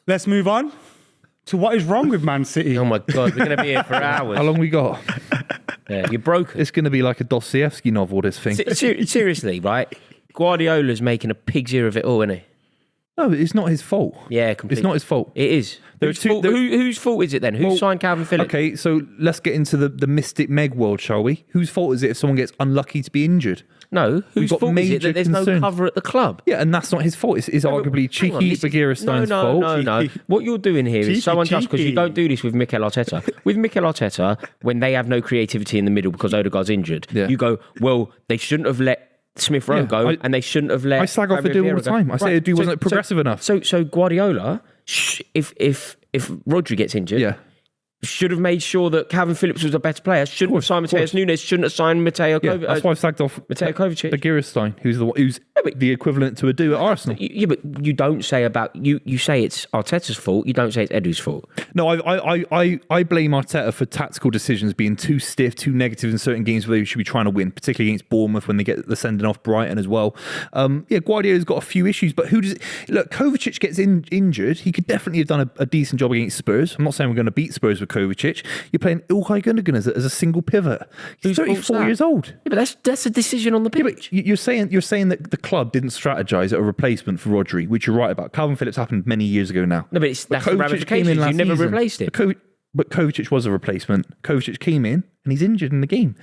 Let's move on to what is wrong with Man City. Oh my God, we're going to be here for hours. How long we got? Yeah, you're broken. It's going to be like a Dostoevsky novel, this thing. Seriously, right? Guardiola's making a pig's ear of it all, isn't he? No, it's not his fault. Yeah, completely. It's not his fault. It is. Whose fault is it then? Who signed Calvin Phillips? Okay, so let's get into the mystic Meg world, shall we? Whose fault is it if someone gets unlucky to be injured? No, whose fault is it that there's no cover at the club? Yeah, and that's not his fault. It's arguably cheeky Bagheera-Stein's fault. No. What you're doing here is so unjust because you don't do this with Mikel Arteta. With Mikel Arteta, when they have no creativity in the middle because Odegaard's injured, you go, well, they shouldn't have let Smith Rowe go, and they shouldn't have let. I slag off Adu all the time. I say Adu wasn't progressive enough. So Guardiola, if Rodri gets injured, should have made sure that Calvin Phillips was a better player. Shouldn't have signed Mateus Nunes. Shouldn't have signed Mateo Kovacic. That's why I slagged off Mateo Kovacic. Bagheera-Stein, who's the equivalent to Adu at Arsenal. Yeah, but you don't say about you say it's Arteta's fault. You don't say it's Edu's fault. No, I blame Arteta for tactical decisions being too stiff, too negative in certain games where they should be trying to win, particularly against Bournemouth when they get the sending off Brighton as well. Guardiola's got a few issues, but look, Kovacic gets injured. He could definitely have done a decent job against Spurs. I'm not saying we're going to beat Spurs with Kovacic. You're playing Ilkay Gundogan as a single pivot. He's 34 years old. Yeah, but that's a decision on the pitch. Yeah, but you're saying that the club didn't strategize at a replacement for Rodri, which you're right about. Calvin Phillips happened many years ago now. No, but that's the ramifications. You never replaced it. But Kovacic was a replacement. Kovacic came in and he's injured in the game.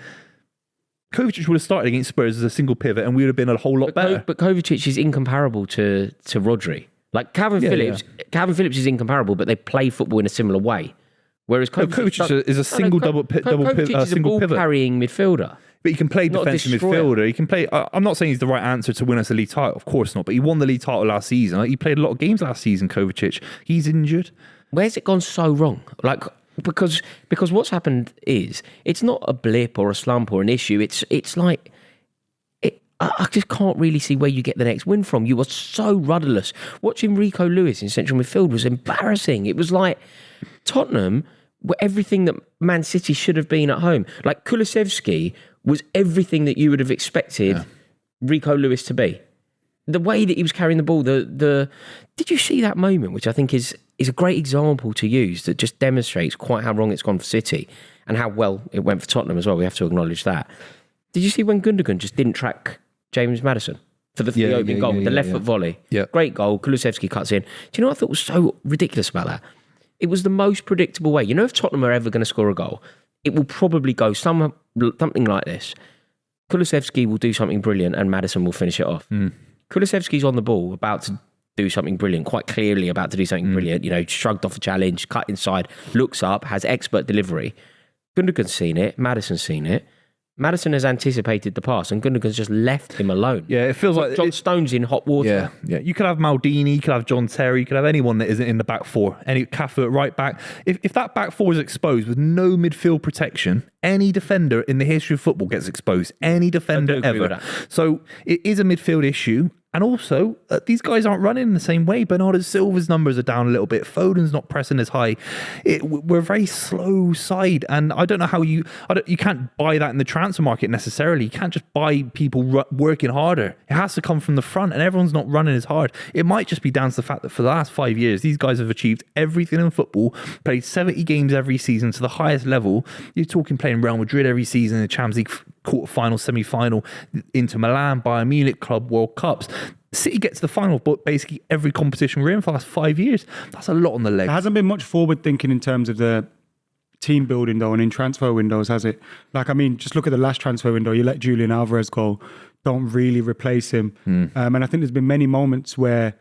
Kovacic would have started against Spurs as a single pivot and we would have been a whole lot better. But Kovacic is incomparable to Rodri. Like Calvin Phillips is incomparable, but they play football in a similar way. Whereas Kovacic is a single double pivot carrying midfielder. But he can play defensive midfielder. He can play. I'm not saying he's the right answer to win us a league title. Of course not. But he won the league title last season. He played a lot of games last season. Kovacic. He's injured. Where's it gone so wrong? Like because what's happened is it's not a blip or a slump or an issue. It's like. I just can't really see where you get the next win from. You were so rudderless. Watching Rico Lewis in central midfield was embarrassing. It was like Tottenham were everything that Man City should have been at home. Like Kulusevski was everything that you would have expected Rico Lewis to be. The way that he was carrying the ball, did you see that moment, which I think is a great example to use that just demonstrates quite how wrong it's gone for City and how well it went for Tottenham as well. We have to acknowledge that. Did you see when Gundogan just didn't track James Maddison for the opening goal, the left foot volley? Yeah. Great goal. Kulusevski cuts in. Do you know what I thought was so ridiculous about that? It was the most predictable way. You know, if Tottenham are ever going to score a goal, it will probably go something like this. Kulusevski will do something brilliant and Maddison will finish it off. Kulusevski's on the ball, about to do something brilliant, quite clearly about to do something brilliant. You know, shrugged off a challenge, cut inside, looks up, has expert delivery. Gundogan's seen it. Maddison's seen it. Maddison has anticipated the pass and Gundogan's just left him alone. Yeah, it feels like John Stones in hot water. Yeah. You could have Maldini, you could have John Terry, you could have anyone that isn't in the back four. Any Cafu at right back. If that back four is exposed with no midfield protection, any defender in the history of football gets exposed. Any defender ever. So it is a midfield issue. And also, these guys aren't running in the same way. Bernardo Silva's numbers are down a little bit. Foden's not pressing as high. We're a very slow side. And I don't know how you can't buy that in the transfer market necessarily. You can't just buy people working harder. It has to come from the front and everyone's not running as hard. It might just be down to the fact that for the last 5 years, these guys have achieved everything in football, played 70 games every season to the highest level. You're talking playing Real Madrid every season, the Champions League quarter-final, semi-final, Inter Milan, Bayern Munich, Club World Cups. City gets to the final, but basically every competition we're in for the last 5 years. That's a lot on the leg. There hasn't been much forward thinking in terms of the team building though, and in transfer windows, has it? Like, I mean, just look at the last transfer window. You let Julian Alvarez go, don't really replace him. And I think there's been many moments where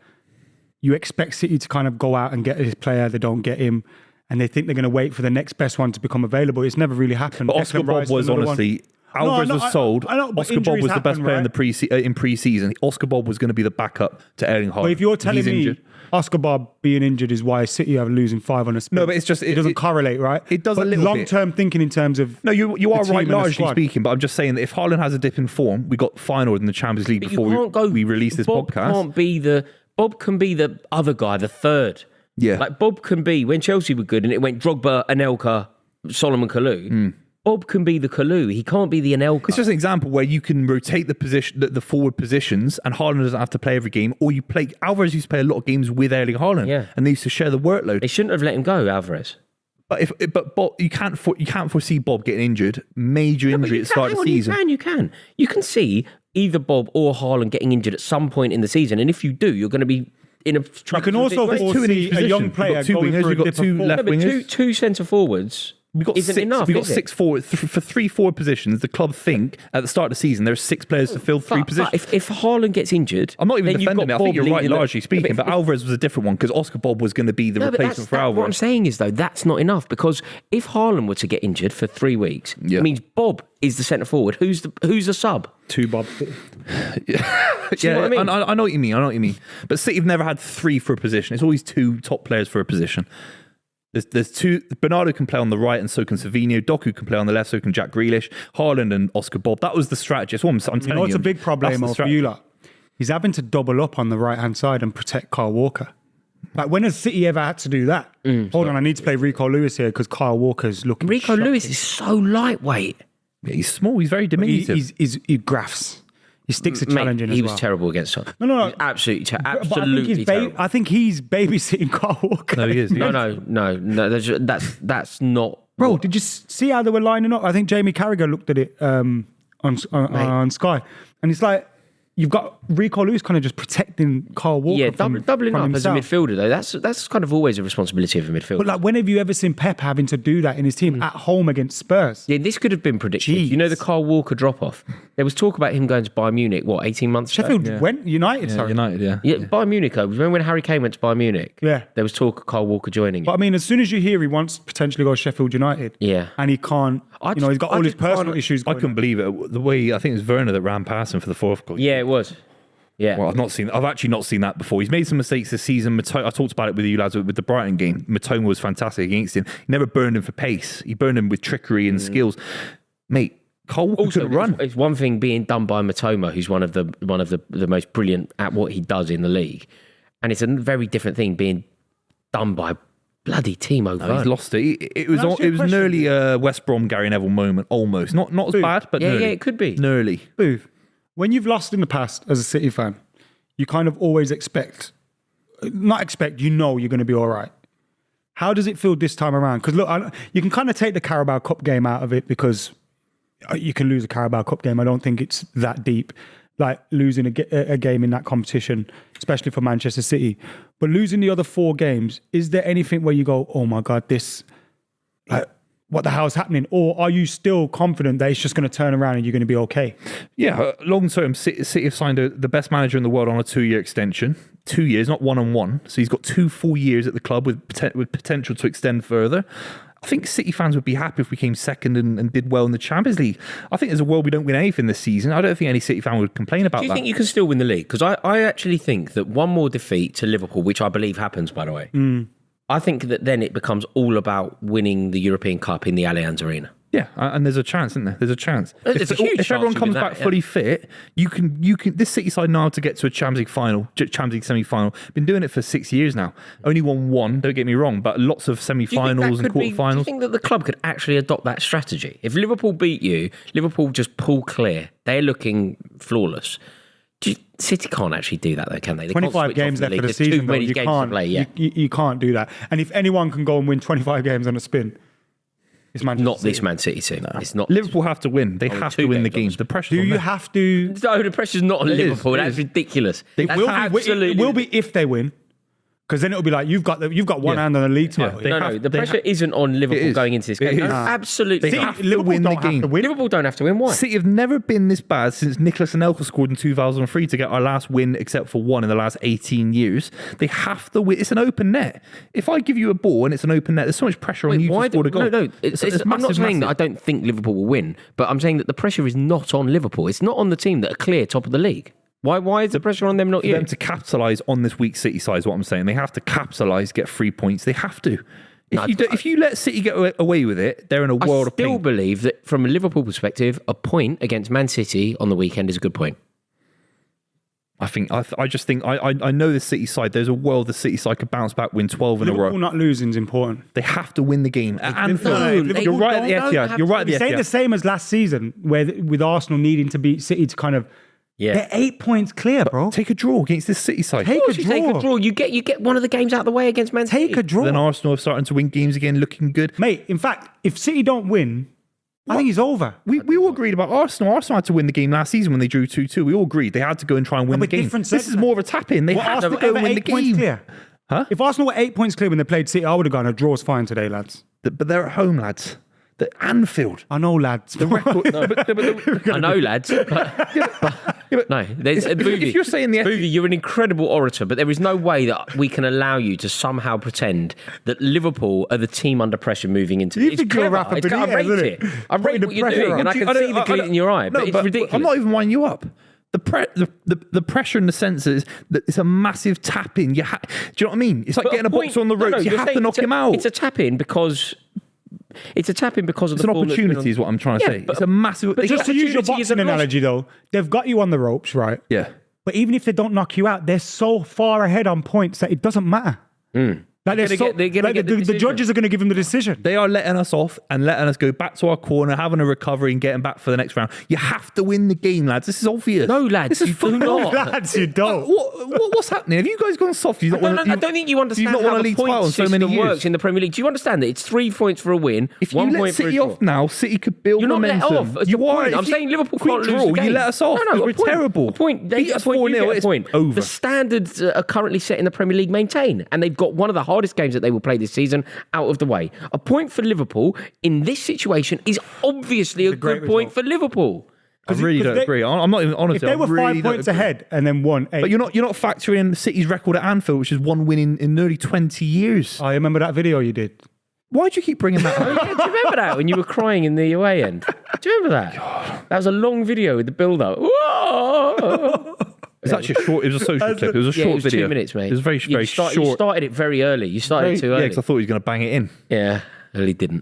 you expect City to kind of go out and get this player, they don't get him, and they think they're going to wait for the next best one to become available. It's never really happened. But Oscar Bob was honestly... Alvarez was sold. Oscar Bob was the best player in pre-season. Oscar Bob was going to be the backup to Erling Haaland. But if you're telling me injured. Oscar Bob being injured is why City are losing 5 on a spin. No, but it's just... It doesn't correlate, right? It does a little bit. Long-term thinking in terms of... No, you are right, largely speaking, but I'm just saying that if Haaland has a dip in form, we got final in the Champions League before we release this podcast. Bob can be the other guy, the third. Yeah. Like Bob can be, when Chelsea were good and it went Drogba, Anelka, Solomon Kalou, Bob can be the Kalu. He can't be the Anelka. It's just an example where you can rotate the position, the forward positions, and Haaland doesn't have to play every game. Or you play Alvarez used to play a lot of games with Erling Haaland, and they used to share the workload. They shouldn't have let him go, Alvarez. But Bob, you can't foresee Bob getting injured, major injury at the start of the season. You can see either Bob or Haaland getting injured at some point in the season, and if you do, you're going to be in a. You can also foresee a young player going through We've got two left wingers, two centre forwards. We've got six forward for 3 forward positions. The club think at the start of the season there's 6 players to fill 3 positions. If Haaland gets injured, I'm not even defending it. I think you're right, largely the, speaking. But Alvarez was a different one because Oscar Bob was going to be the replacement for Alvarez. What I'm saying is though, that's not enough because if Haaland were to get injured for 3 weeks, it means Bob is the centre forward. Who's the sub? 2 Bob. Yeah, I mean? I know what you mean. But City have never had 3 for a position. It's always 2 top players for a position. There's 2. Bernardo can play on the right, and so can Savinho. Doku can play on the left, so can Jack Grealish. Haaland and Oscar Bob. That was the strategy. That's what I'm telling you. You know, it's a big problem for you lot. He's having to double up on the right hand side and protect Kyle Walker. Like, when has City ever had to do that? Hold on, I need to play Rico Lewis here because Kyle Walker's looking. Rico Lewis is so lightweight. Yeah, he's small. He's very diminutive. He graphs. He sticks a challenge in as well. He was terrible against us. No. Absolutely terrible. I think he's babysitting Kyle Walker. No, he is. No. That's not. Bro, did you see how they were lining up? I think Jamie Carragher looked at it on Sky, and it's like you've got Rico Lewis kind of just protecting Kyle Walker. Yeah, doubling up himself. as a midfielder though. That's kind of always a responsibility of a midfielder. But like, when have you ever seen Pep having to do that in his team at home against Spurs? Yeah, this could have been predicted. Jeez. You know the Kyle Walker drop off. There was talk about him going to Bayern Munich. 18 months ago? Sheffield went United. Yeah, sorry, United. Yeah. Bayern Munich. Remember when Harry Kane went to Bayern Munich? Yeah. There was talk of Kyle Walker joining. But I mean, as soon as you hear he wants to potentially go to Sheffield United, and he can't, he's got all his personal issues. I couldn't believe it. The way I think it was Werner that ran past him for the 4th goal. Yeah, it was. Yeah. Well, I've actually not seen that before. He's made some mistakes this season. I talked about it with you lads with the Brighton game. Matoma was fantastic against him. He never burned him for pace. He burned him with trickery and skills. Mate, Cole Walker couldn't run. It's one thing being done by Matoma, who's one of the most brilliant at what he does in the league, and it's a very different thing being done by bloody Timo Werner. He's lost it. It was nearly a West Brom Gary Neville moment, almost. Not as bad, but nearly. Yeah, it could be. Nearly. Booth. When you've lost in the past as a City fan, you kind of always you're going to be all right. How does it feel this time around? Because look, you can kind of take the Carabao Cup game out of it because you can lose a Carabao Cup game. I don't think it's that deep, like losing a game in that competition, especially for Manchester City. But losing the other 4 games, is there anything where you go, oh my God, what the hell is happening? Or are you still confident that it's just going to turn around and you're going to be okay? Yeah, long term, City have signed the best manager in the world on a 2-year extension. 2 years, not 1-on-1. So he's got 2 full years at the club with potential to extend further. I think City fans would be happy if we came second and did well in the Champions League. I think there's a world we don't win anything this season. I don't think any City fan would complain about that. Do you think you can still win the league? Because I actually think that one more defeat to Liverpool, which I believe happens, by the way, I think that then it becomes all about winning the European Cup in the Allianz Arena. Yeah, and there's a chance, isn't there? There's a chance. If everyone comes back fully fit, you can. This City side now to get to a Champions League final, Champions League semi-final. Been doing it for 6 years now. Only won 1. Don't get me wrong, but lots of semi-finals and quarterfinals. Do you think that the club could actually adopt that strategy? If Liverpool beat you, Liverpool just pull clear. They're looking flawless. City can't actually do that though, can they? 25 games left for the season, though. You can't do that. And if anyone can go and win 25 games on a spin, it's Manchester not City. This Man City team. No. It's not. Liverpool have to win. They have to win the games. The pressure. Do you have to? No, the pressure's not on Liverpool. That's ridiculous. It will be if they win. Because then it'll be like you've got one hand on the league title. The pressure isn't on Liverpool going into this game. No, absolutely. They have to win the game. Liverpool don't have to win. Why? City have never been this bad since Nicolas Anelka scored in 2003 to get our last win, except for one in the last 18 years. They have to win. It's an open net. If I give you a ball and it's an open net, there's so much pressure on you to score a goal. No. I'm not saying that I don't think Liverpool will win, but I'm saying that the pressure is not on Liverpool. It's not on the team that are clear top of the league. Why is the pressure on them, not you? For them to capitalise on this weak City side is what I'm saying. They have to capitalise, get 3 points. They have to. If you let City get away with it, they're in a world of pain. I still believe that from a Liverpool perspective, a point against Man City on the weekend is a good point. I just think I know the City side. There's a world the City side could bounce back, win 12 in a Liverpool row. not losing is important. They have to win the game. And Liverpool you're right at the don't Etihad. have You're right at the You're saying the Etihad. same as last season, where with Arsenal needing to beat City to kind of they're 8 points clear, bro. Take a draw against this City side. Take a You take a draw. draw. You get one of the games out of the way against Man City. Take a draw. Then Arsenal are starting to win games again, looking good. Mate, in fact, if City don't win, I think it's over. We all agreed about Arsenal. Arsenal had to win the game last season when they drew 2-2. We all agreed they had to go and try and win the but game. different This is segment. more of a tap-in. They Well, had to Arsenal go ever and win the 8 points game. clear. Huh? If Arsenal were 8 points clear when they played City, I would have gone, a draw's fine today, lads. But they're at home, lads. The Anfield. I know, lads. The record. I know, lads. But no, there's Buvey. If you're saying the Buvey, you're an incredible orator, but there is no way that we can allow you to somehow pretend that Liverpool are the team under pressure moving into You this. think you're Rafa I Benitez, rate isn't it. it? I Putting rate the what you're pressure doing, on. and I can see the glint in your eye, but it's ridiculous. I'm not even winding you up. The pressure in the sense is that it's a massive tap in. Do you know what I mean? It's like But getting a boxer on the ropes. You you're have to saying knock him out. It's a tap in because of It's the an form that's been opportunity, on- is what I'm trying to Yeah, say. but- It's a massive. but Just to use your opportunity is boxing a loss. analogy, though, they've got you on the ropes, right? yeah. But even if they don't knock you out, they're so far ahead on points that it doesn't matter. Like They're gonna get the the decision. judges are going to give them the decision. They are letting us off and letting us go back to our corner, having a recovery and getting back for the next round. You have to win the game, lads. This is obvious. No, lads, this is you do football. not. Lads, you don't. What's happening? Have you guys gone soft? I I don't think you understand not how won a the league point title in so system many years. works in the Premier League. Do you understand that it's 3 points for a win, If you 1 let point for a City draw? off now, City could build You're not let momentum. off. That's the point. I'm saying Liverpool can't lose the game. You let us off. No, we're a point. terrible. A point. They Beat get us a point. 4-0. You get a It's point. over. The standards are currently set in the Premier League maintain, and they've got one of the hardest games that they will play this season out of the way. A point for Liverpool in this situation is obviously a great good point result. for Liverpool. I really don't agree. I'm not even honest. If they were 5 points ahead and then won 8. But you're not factoring in City's record at Anfield, which is one win in nearly 20 years. I remember that video you did. Why do you keep bringing that up? Yeah, do you remember that when you were crying in the away end? Do you remember that? That was a long video with the build-up. Whoa! It's actually a short. It was a social clip. It was a short it was video. 2 minutes, mate. It was very You short. started it very early. You started it too Yeah, early. because I thought he was going to bang it in. Yeah, well, he didn't.